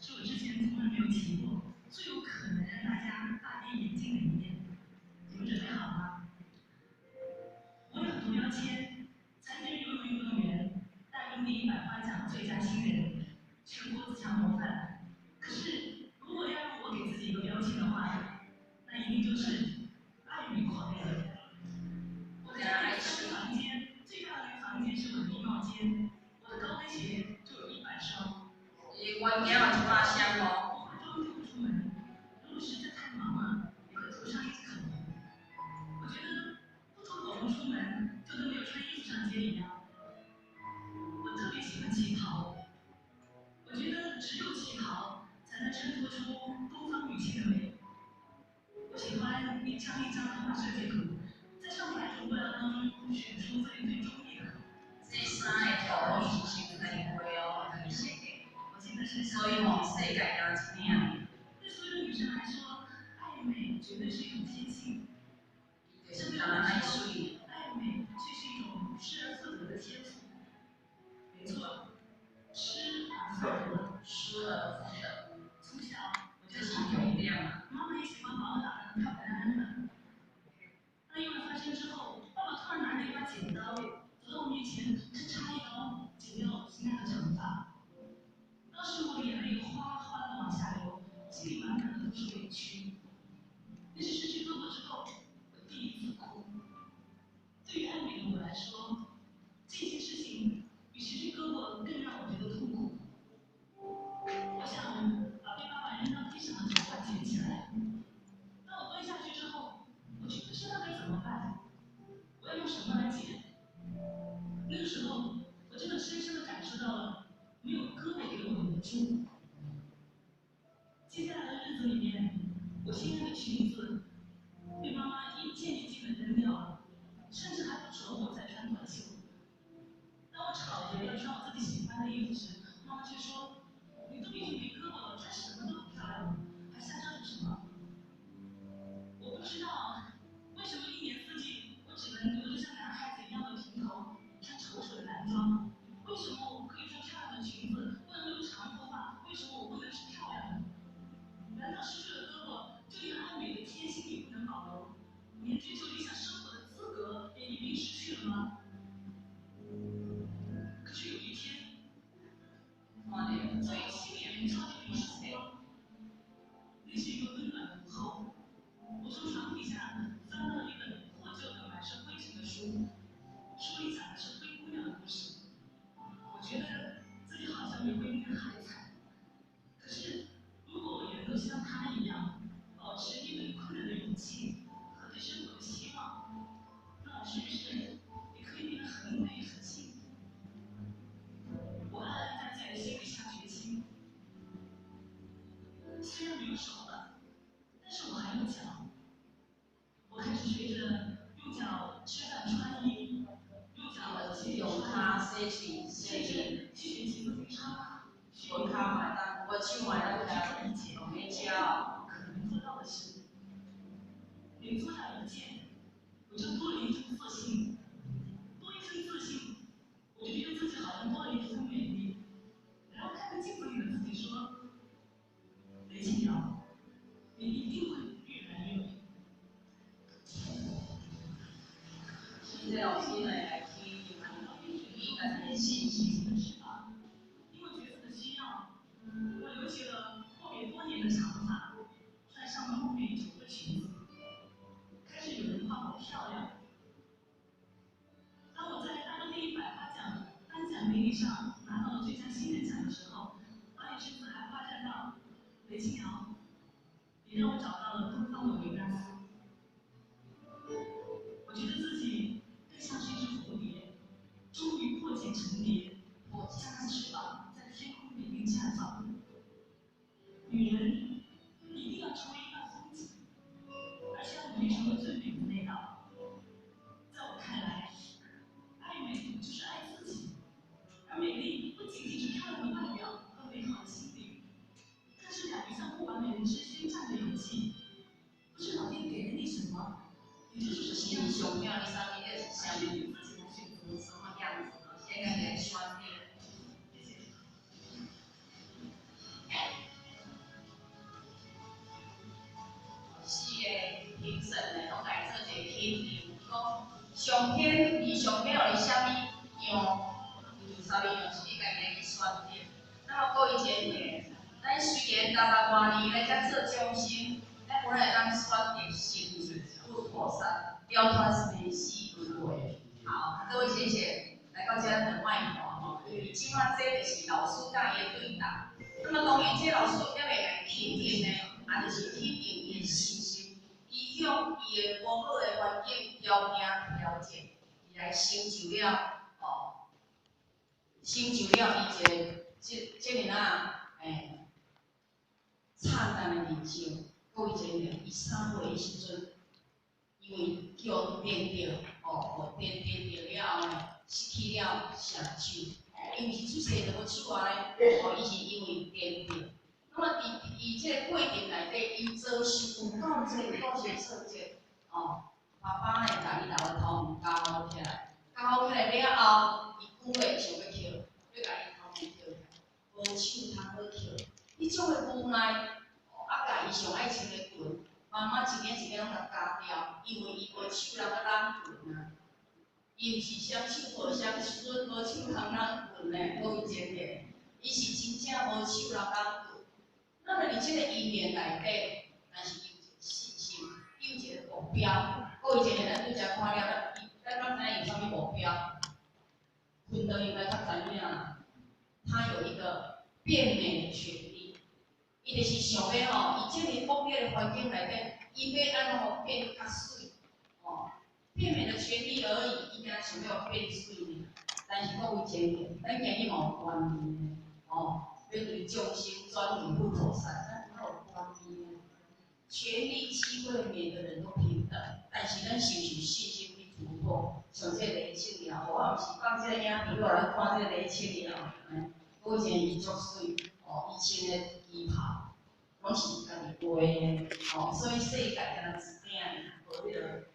是我之前从来没有提过，最有可能让大家大跌眼镜的一面。你们准备好了吗？我有很多标签：参加游泳运动员、大陆第一百花奖最佳新人、全国自强模范。可是，如果要让我给自己一个标签的话，那一定就是爱美狂人。我的家里3个房间，最大的那个房间是我的衣帽间，我的高跟鞋就有100双。我点了就把香哦。我化妆就不出门，如果实在太忙了，也会涂上一层口红。我觉得不涂口红出门，就跟没有穿衣服上街一样。我特别喜欢旗袍，我觉得只有旗袍才能衬托出东方女性的美。我喜欢一张一张的画设计图，在上百种布料当中选出最中意的。这衫的条路是是在你会哦，等你写给。我记得是所以我世界要怎么样？对所有女生来说，爱美绝对是一种天性。相对当然来说，水，爱美却是一种失而复得的天赋。没错，失而复得。失而复得，从小我就这是是重点嘛。妈妈也喜欢把我打得漂漂亮亮的。当意外发生之后，爸爸突然拿着一把剪刀走到我面前，咔嚓一刀剪掉我心爱的长发。当时我的眼泪哗啦哗啦的往下流，心里满满的都是委屈。那是失去哥哥之后，我第一次哭。对于爱美的我来说，这件事情比失去哥哥更让我觉得痛苦。我想把被爸爸扔到地上的头发捡起来。当我蹲下去之后，我却不知道该怎么办。我要用什么来捡？那个时候，我真的深深地感受到了没有哥哥给我的无助。接下来的日子里面，我心爱的裙子被妈妈一件一件的扔掉了，甚至还不准我再穿短袖。当我吵着要穿我自己喜欢的衣服时，妈妈却说：“你都已经没胳膊了，穿什么都不漂亮，还瞎折腾什么？”我不知道为什么一年四季我只能留着像男孩子一样的平头，穿丑丑的男装。为什么我不可以穿漂亮的裙子，不能留长头发？为什么我不能是漂亮的？难道失去了胳膊，就连爱美的天性也不能保留？连追求理想生活的资格也一并失去了吗？可是有一天，在我心里面照进了一束光。那是一个温暖的午后，我从床底下翻到了一本破旧的、满是灰尘的书，书里讲的是灰姑娘的故事。我觉得自己好像比灰姑娘还惨。可是，如果我也能够像她一样，保持面对困难的勇气和对生活的希望，那我是不是也可以变得很美很幸福？我暗暗在自己的心里下决心。虽然没有手了，但是我还有脚。我开始学着用脚吃饭穿衣，用脚去用它写起写去学习自己插花，用它买单，我去买单的，一切没教。可能做到的事。每做到一件，我就多了一份自信，多一份自信，我就觉得自己好像多了一份美丽。然后看着镜子里的自己说：雷清瑶，你一定会越来越美。现在老师来听你们应该很信心。因为角色的需要，我留起了阔别多年的长发，穿上了梦寐以求的裙子。开始有人夸我漂亮。当我在大陆电影百花奖颁奖典礼上拿到了最佳新人奖的时候，导演甚至还夸赞道：“雷清瑶，你让我找到了东方的维纳斯。”我觉得自己更像是一只蝴蝶，终于破茧成蝶，张开翅膀在天空美丽绽放。女人一定要成为一道风景，而且要努力成为最美的那道。在我看来，爱美就是爱自己，而美丽不仅仅是漂亮的外表和美好的心灵，更是敢于向不完美人之宣战的勇气。不是老天给了你什么，也就是什么样熊样的上面是而是你自己来选择。什么样子的？现在在酸的。上天你上尾互你啥物样，啥物样是你家己去选择。那么各位姐妹，咱虽然踏入外年来遮做众生，咱本来当选择心不妥善，了脱生死轮回。好，各位姐姐，来到遮等卖看吼，因为即摆这就是老师教伊的对答。那么当然，这老师要来肯定呢，也就是肯定伊的信心，伊向伊的无好的环境调整，伊来成就了成就了伊一个这啊，灿烂的人生。各位姐妹，伊3岁的时阵，因为叫颠着，颠着了后呢，失去了双手，因为是出世就无手啊咧，伊是因为颠着。那么伊这个过程内底，伊做事有够济做这，爸爸呢，甲伊老头教好起来，教好起来了后，伊久咧想要捡，要甲伊头前捡，无手通好捡。迄种的无奈，甲伊上爱穿的裙，妈妈一件一件拢甲加掉，因为伊无手通拉裙啊。伊毋是双手无双手，无手通拉裙咧，各位姐妹，伊是真正无手通拉裙。那么伫即个因缘内底，但是伊有一个信心，伊有一个目标。各位姐妹，咱拄则看了，咱刚才有啥物目标？昆德应该较知影啦，他有一个变美的权利。伊就是想要伊即个恶劣的环境内底，伊要安怎变较水？变美的权利而已，伊敢想要变水呢？但是各位姐妹，咱今日嘛有观念的，要对众生专一不妥善，咱哪有观念呢？权利机会每个人都平等，但是咱是毋是信心去突破？像这个雷清了，我也是放这个影片，我来看这个雷清了，各位姐妹伊足水，伊穿的旗袍，拢是家己画的，所以世界敢若一点，无迄个。